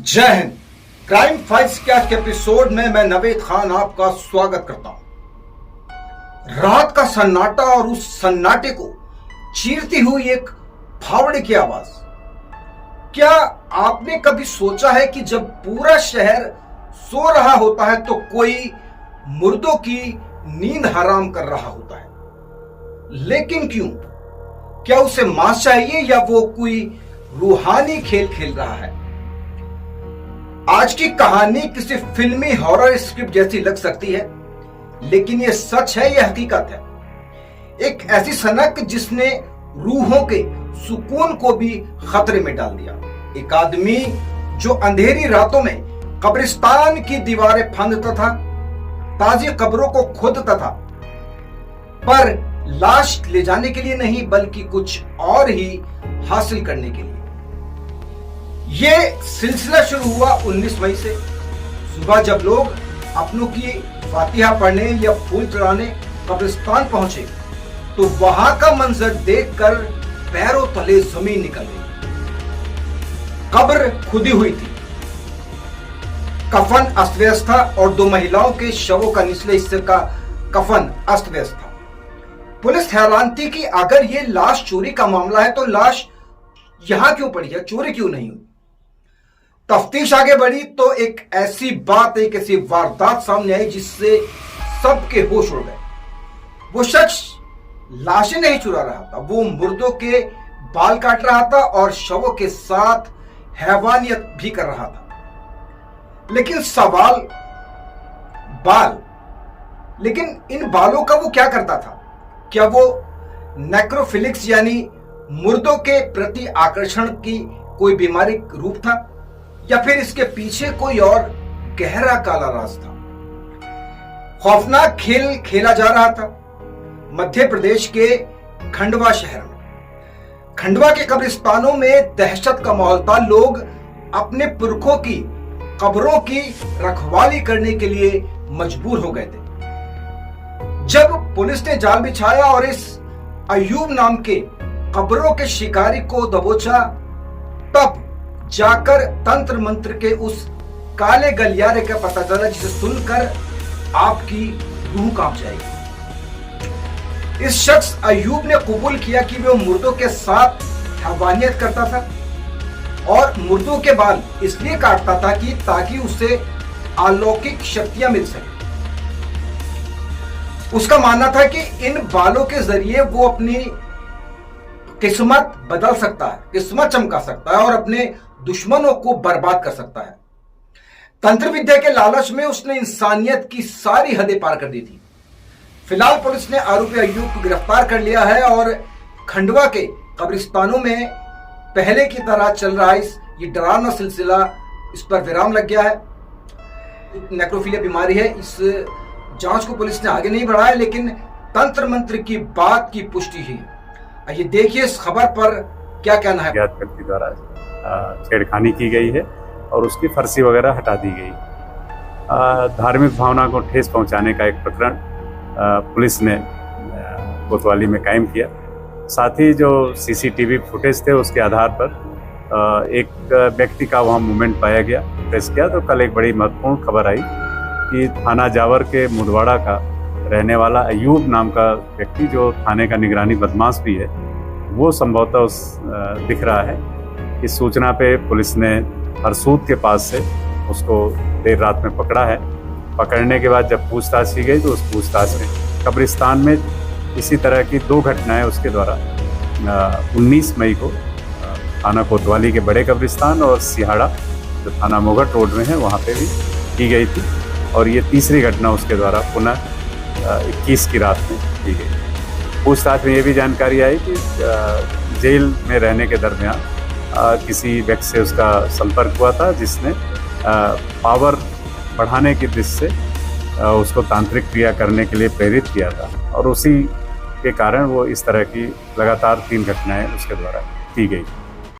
जय Hind. Crime files के episode में मैं नवेद खान आपका स्वागत करता हूं। रात का सन्नाटा और उस सन्नाटे को चीरती हुई एक फावड़े की आवाज। क्या आपने कभी सोचा है कि जब पूरा शहर सो रहा होता है तो कोई मुर्दों की नींद हराम कर रहा होता है, लेकिन क्यों? क्या उसे मांस चाहिए या वो कोई रूहानी खेल खेल रहा है? आज की कहानी किसी फिल्मी हॉरर स्क्रिप्ट जैसी लग सकती है, लेकिन यह सच है, यह हकीकत है। एक ऐसी सनक जिसने रूहों के सुकून को भी खतरे में डाल दिया। एक आदमी जो अंधेरी रातों में कब्रिस्तान की दीवारें फांदता था, ताजी कब्रों को खोदता था, पर लाश ले जाने के लिए नहीं बल्कि कुछ और ही हासिल करने के लिए। ये सिलसिला शुरू हुआ 19 मई से। सुबह जब लोग अपनों की फातिहा पढ़ने या फूल चढ़ाने कब्रिस्तान पहुंचे तो वहां का मंजर देखकर पैरों तले जमीन निकल गई। कब्र खुदी हुई थी, कफन अस्त व्यस्त था और दो महिलाओं के शवों का निचले हिस्से का कफन अस्त व्यस्त था। पुलिस हैरान थी कि अगर ये लाश चोरी का मामला है तो लाश यहां क्यों पड़ी है, चोरी क्यों नहीं हुई? तफ्तीश आगे बढ़ी तो एक ऐसी वारदात सामने आई जिससे सबके होश उड़ गए। वो शख्स लाशें नहीं चुरा रहा था, वो मुर्दों के बाल काट रहा था और शवों के साथ हैवानियत भी कर रहा था। लेकिन सवाल बाल, लेकिन इन बालों का वो क्या करता था? क्या वो नेक्रोफिलिक्स यानी मुर्दों के प्रति आकर्षण की कोई बीमारी रूप था, या फिर इसके पीछे कोई और गहरा काला राज था? खौफनाक खेल खेला जा रहा था मध्य प्रदेश के खंडवा शहर में। खंडवा के कब्रिस्तानों में दहशत का माहौल था। लोग अपने पुरखों की कब्रों की रखवाली करने के लिए मजबूर हो गए थे। जब पुलिस ने जाल बिछाया और इस अयूब नाम के कब्रों के शिकारी को दबोचा, तब जाकर तंत्र मंत्र के उस काले गलियारे का पता चला जिसे सुनकर आपकी रूह कांप जाएगी। इस शख्स अयूब ने कबूल किया कि वह मुर्दों के साथ हैवानियत करता था और मुर्दों के बाल इसलिए काटता था कि ताकि उसे अलौकिक शक्तियां मिल सके। उसका मानना था कि इन बालों के जरिए वो अपनी किस्मत बदल सकता है, किस्मत चमका सकता है और अपने दुश्मनों को बर्बाद कर सकता है। तंत्र विद्या के लालच में उसने इंसानियत की सारी हदें पार कर दी थी। फिलहाल पुलिस ने आरोपी अयूब को गिरफ्तार कर लिया है और खंडवा के कब्रिस्तानों में पहले की तरह चल रहा ये डरावना सिलसिला, इस पर विराम लग गया है। नेक्रोफिलिया बीमारी है, इस जांच को पुलिस ने आगे नहीं बढ़ाया, लेकिन तंत्र मंत्र की बात की पुष्टि हुई। ये देखिए इस खबर पर क्या कहना है। अज्ञात व्यक्ति द्वारा छेड़खानी की गई है और उसकी फर्सी वगैरह हटा दी गई। धार्मिक भावना को ठेस पहुंचाने का एक प्रकरण पुलिस ने कोतवाली में कायम किया। साथ ही जो सीसीटीवी फुटेज थे उसके आधार पर एक व्यक्ति का वहां मूवमेंट पाया गया, ट्रेस किया। तो कल एक बड़ी महत्वपूर्ण खबर आई कि थाना जावर के मुदवाड़ा का रहने वाला अयूब नाम का व्यक्ति, जो थाने का निगरानी बदमाश भी है, वो संभवतः दिख रहा है। इस सूचना पे पुलिस ने हरसूद के पास से उसको देर रात में पकड़ा है। पकड़ने के बाद जब पूछताछ की गई तो उस पूछताछ में कब्रिस्तान में इसी तरह की 2 घटनाएं उसके द्वारा 19 मई को थाना कोतवाली के बड़े कब्रिस्तान और सिहाड़ा जो थाना मोगट रोड में है वहाँ पे भी की गई थी, और ये तीसरी घटना उसके द्वारा पुनः 21 की रात में की गई। पूछताछ में ये भी जानकारी आई कि जेल में रहने के दरमियान किसी व्यक्ति से उसका संपर्क हुआ था जिसने पावर बढ़ाने की दृष्टि से उसको तांत्रिक क्रिया करने के लिए प्रेरित किया था, और उसी के कारण वो इस तरह की लगातार 3 घटनाएं उसके द्वारा की गई।